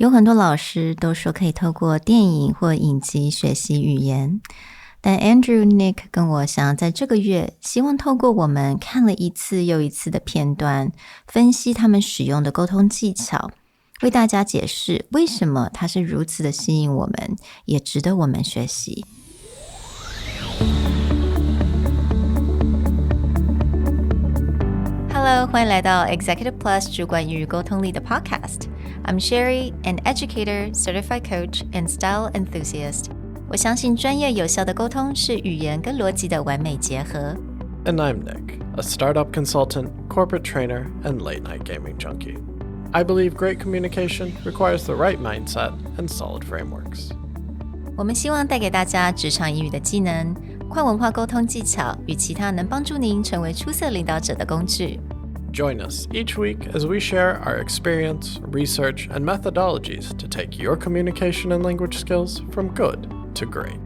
有很多老师都说可以透过电影或影集学习语言，但 Andrew、Nick 跟我想在这个月希望透过我们看了一次又一次的片段，分析他们使用的沟通技巧，为大家解释为什么它是如此的吸引我们，也值得我们学习。Hello， 欢迎来到 Executive Plus 主管与沟通力的 Podcast。I'm Sherry, an educator, certified coach, and style enthusiast. 我相信专业有效的沟通是语言跟逻辑的完美结合。And I'm Nick, a startup consultant, corporate trainer, and late-night gaming junkie. I believe great communication requires the right mindset and solid frameworks. 我们希望带给大家职场英语的技能、跨文化沟通技巧与其他能帮助您成为出色领导者的工具。Join us each week as we share our experience, research, and methodologies to take your communication and language skills from good to great.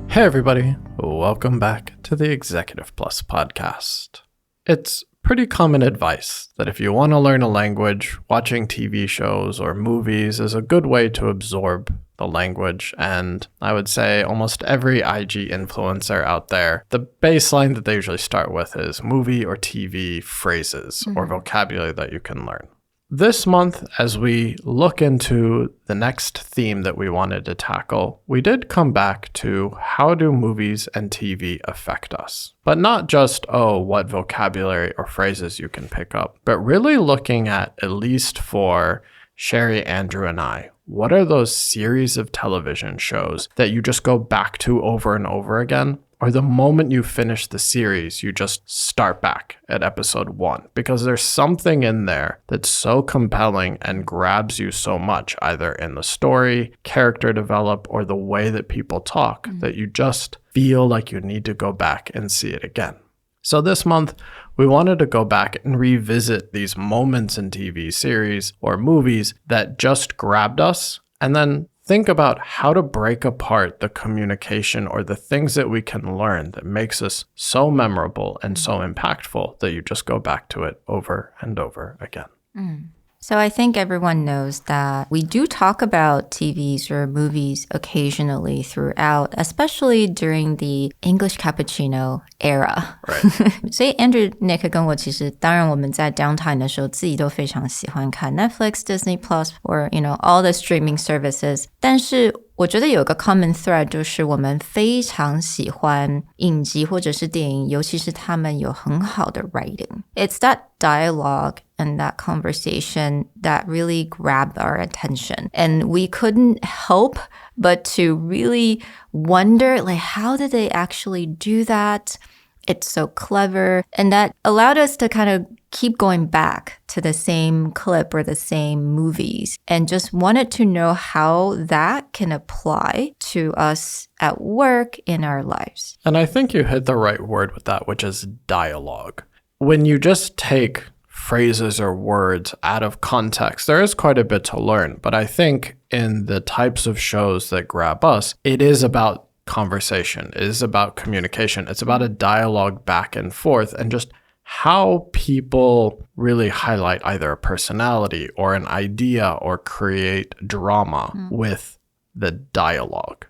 Hey everybody, welcome back to the Executive Plus podcast. It's pretty common advice that if you want to learn a language, watching TV shows or movies is a good way to absorb the language. And I would say almost every IG influencer out there, the baseline that they usually start with is movie or TV phrases or vocabulary that you can learn. This month, as we look into the next theme that we wanted to tackle, we did come back to how do movies and TV affect us? But not just, what vocabulary or phrases you can pick up, but really looking at least for Sherry, Andrew, and I, what are those series of television shows that you just go back to over and over again? Or the moment you finish the series, you just start back at episode 1 because there's something in there that's so compelling and grabs you so much, either in the story, character develop, or the way that people talk, that you just feel like you need to go back and see it again. So this month, we wanted to go back and revisit these moments in TV series or movies that just grabbed us, and then think about how to break apart the communication or the things that we can learn that makes us so memorable and so impactful that you just go back to it over and over again. So I think everyone knows that we do talk about TVs or movies occasionally throughout, especially during the English cappuccino era. Right. 所以 Andrew, Nick 跟我其实当然我们在 downtime 的时候自己都非常喜欢看 Netflix, Disney Plus, or all the streaming services. 但是我觉得有个 common thread 就是我们非常喜欢影集或者是电影，尤其是他们有很好的 writing. It's that dialogue and that conversation that really grabbed our attention. And we couldn't help but to really wonder, how did they actually do that? It's so clever. And that allowed us to kind of keep going back to the same clip or the same movies and just wanted to know how that can apply to us at work in our lives. And I think you hit the right word with that, which is dialogue. When you just take phrases or words out of context, there is quite a bit to learn. But I think in the types of shows that grab us, it is about conversation. It is about communication. It's about a dialogue back and forth and just how people really highlight either a personality or an idea or create drama with the dialogue.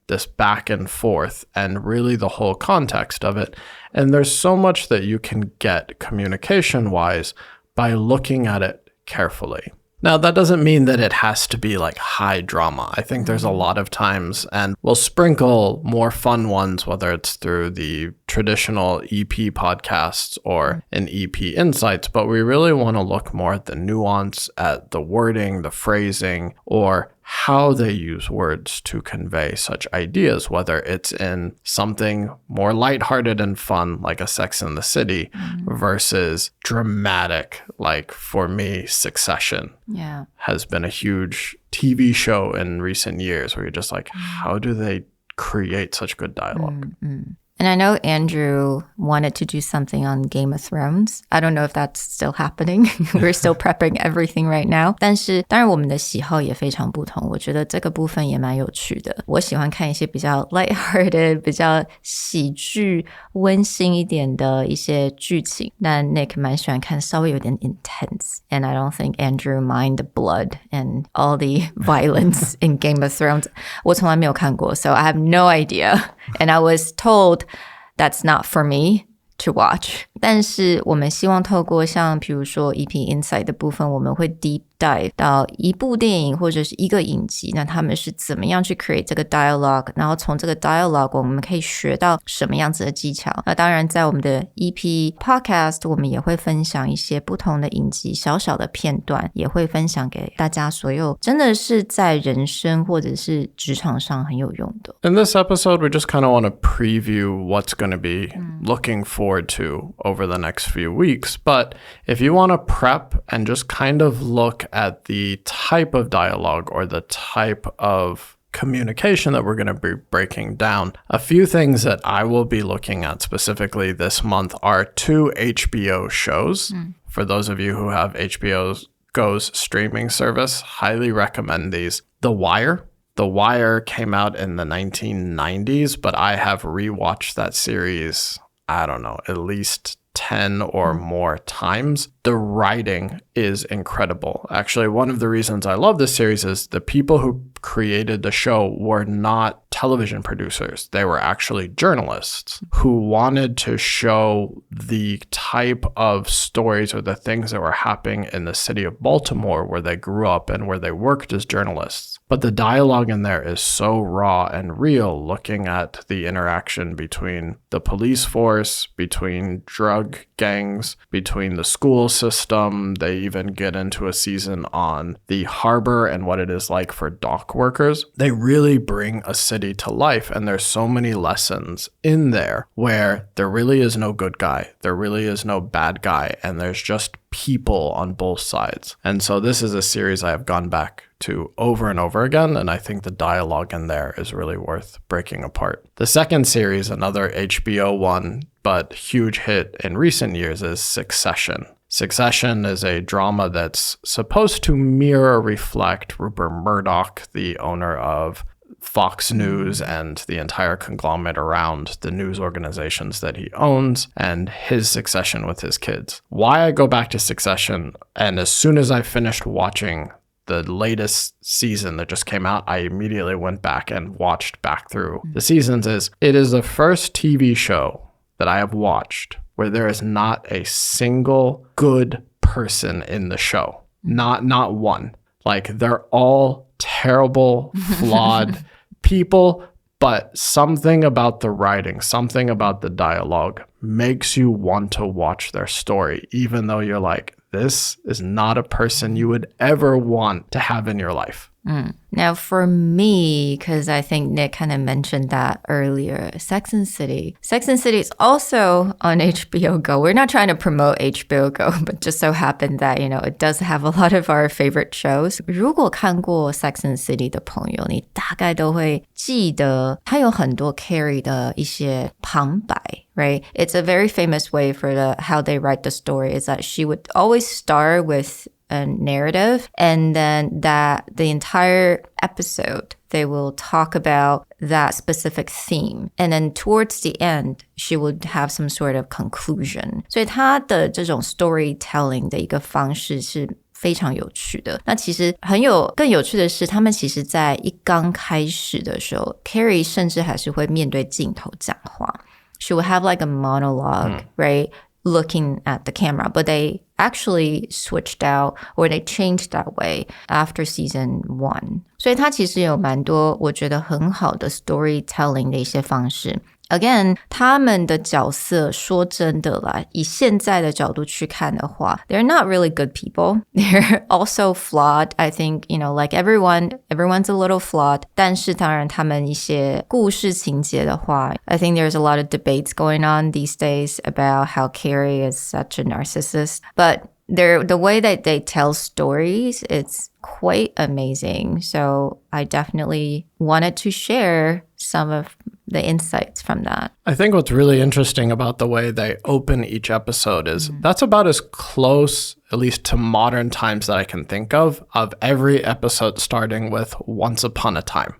This back and forth and really the whole context of it. And there's so much that you can get communication-wise by looking at it carefully. Now, that doesn't mean that it has to be like high drama. I think there's a lot of times, and we'll sprinkle more fun ones, whether it's through the traditional EP podcasts or an EP Insights, but we really want to look more at the nuance, at the wording, the phrasing, or how they use words to convey such ideas, whether it's in something more lighthearted and fun, like a Sex and the City, versus dramatic, like for me, Succession has been a huge TV show in recent years where you're just like, how do they create such good dialogue? And I know Andrew wanted to do something on Game of Thrones. I don't know if that's still happening. We're still prepping everything right now. 但是当然我们的喜好也非常不同，我觉得这个部分也蛮有趣的。我喜欢看一些比较 lighthearted 比较喜剧温馨一点的一些剧情，那 Nick 蛮喜欢看稍微有点 intense. And I don't think Andrew mind the blood and all the violence in Game of Thrones. 我从来没有看过 so I have no idea. And I was told that's not for me to watch. 但是我们希望透过像比如说 EP Insight 的部分，我们会 deep dive 到一部电影或者是一个影集，那他们是怎么样去 create 这个 dialogue， 然后从这个 dialogue 我们可以学到什么样子的技巧。那当然在我们的 EP podcast 我们也会分享一些不同的影集小小的片段，也会分享给大家所有真的是在人生或者是职场上很有用的。 In this episode, we just kind of want to preview what's going to be looking forward to over the next few weeks. But if you want to prep and just kind of look at the type of dialogue or the type of communication that we're going to be breaking down, a few things that I will be looking at specifically this month are 2 HBO shows. For those of you who have HBO Go's streaming service, highly recommend these. The Wire came out in the 1990s, but I have rewatched that series, I don't know, at least 10 or more times. The writing is incredible. Actually, one of the reasons I love this series is the people who created the show were not television producers. They were actually journalists who wanted to show the type of stories or the things that were happening in the city of Baltimore where they grew up and where they worked as journalists. But the dialogue in there is so raw and real, looking at the interaction between the police force, between drug gangs, between the school system. They even get into a season on the harbor and what it is like for dock workers. They really bring a city to life, and there's so many lessons in there where there really is no good guy, there really is no bad guy, and there's just people on both sides. And so this is a series I have gone back to over and over again, and I think the dialogue in there is really worth breaking apart. The second series, another HBO one, but huge hit in recent years, is Succession. Succession is a drama that's supposed to mirror, reflect Rupert Murdoch, the owner of Fox News and the entire conglomerate around the news organizations that he owns, and his succession with his kids. Why I go back to Succession, and as soon as I finished watching the latest season that just came out, I immediately went back and watched back through the seasons, is it is the first TV show that I have watched where there is not a single good person in the show. Not one. Like, they're all terrible, flawed people, but something about the writing, something about the dialogue makes you want to watch their story, even though you're like, this is not a person you would ever want to have in your life. Now, for me, because I think Nick kind of mentioned that earlier, Sex and City. Sex and City is also on HBO Go. We're not trying to promote HBO Go, but just so happened that, you know, it does have a lot of our favorite shows. 如果看过 Sex and City 的朋友，你大概都会记得它有很多 Carrie 的一些旁白。Right? It's a very famous way for how they write the story is that she would always start with a narrative, and then that the entire episode they will talk about that specific theme, and then towards the end she would have some sort of conclusion. 所以她的这种 storytelling 的一个方式是非常有趣的。那其实更有趣的是，他们其实在一刚开始的时候 Carrie 甚至还是会面对镜头讲话。She would have like a monologue, right? Looking at the camera, but they actually switched out or they changed that way after season 1. 所以它其实有蛮多我觉得很好的 storytelling 的一些方式。Again, 他们的角色说真的啦，以现在的角度去看的话 they're not really good people. They're also flawed. I think, you know, like everyone's a little flawed. 但是当然他们一些故事情节的话 I think there's a lot of debates going on these days about how Carrie is such a narcissist. But the way that they tell stories, it's quite amazing. So I definitely wanted to share some of the insights from that. I think what's really interesting about the way they open each episode is that's about as close, at least to modern times that I can think of every episode starting with Once Upon a Time.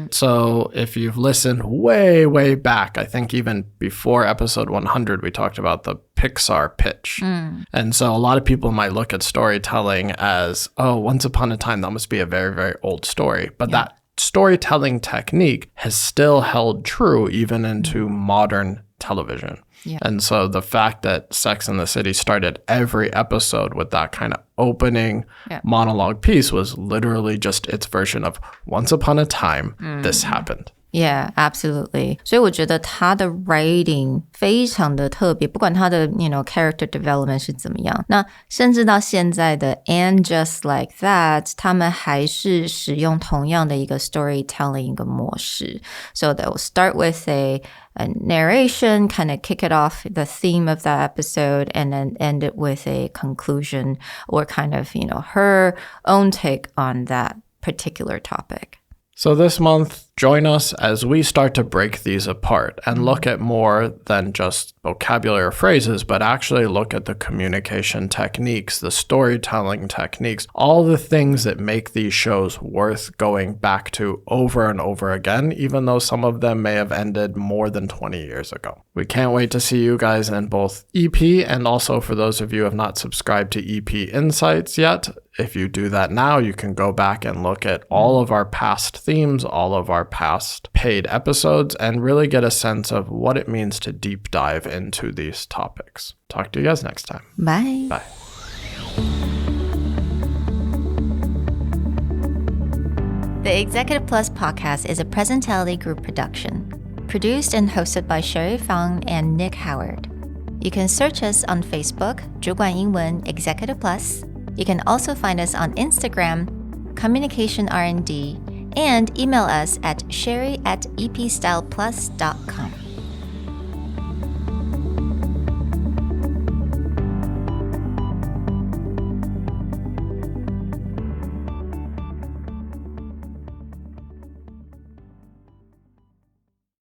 So if you've listened way, way back, I think even before episode 100, we talked about the Pixar pitch. And so a lot of people might look at storytelling as, oh, Once Upon a Time, that must be a very, very old story. But that storytelling technique has still held true even into modern television. Yeah. And so the fact that Sex and the City started every episode with that kind of opening monologue piece was literally just its version of Once Upon a Time, this happened. Yeah, absolutely. 所以我觉得他的 writing 非常的特别，不管他的 character development 是怎么样，那甚至到现在的 And Just Like That 他们还是使用同样的一个 storytelling 一个模式。So they will start with a narration, kind of kick it off the theme of that episode, and then end it with a conclusion or kind of, her own take on that particular topic. So this month, join us as we start to break these apart and look at more than just vocabulary or phrases, but actually look at the communication techniques, the storytelling techniques, all the things that make these shows worth going back to over and over again, even though some of them may have ended more than 20 years ago. We can't wait to see you guys in both EP and also for those of you who have not subscribed to EP Insights yet. If you do that now, you can go back and look at all of our past themes, all of our past paid episodes, and really get a sense of what it means to deep dive into these topics. Talk to you guys next time. Bye. Bye. The Executive Plus podcast is a Presentality Group production, produced and hosted by Sherry Fang and Nick Howard. You can search us on Facebook, 主管英文 Executive Plus. You can also find us on Instagram, Communication R&D, and email us at sherry@epstyleplus.com.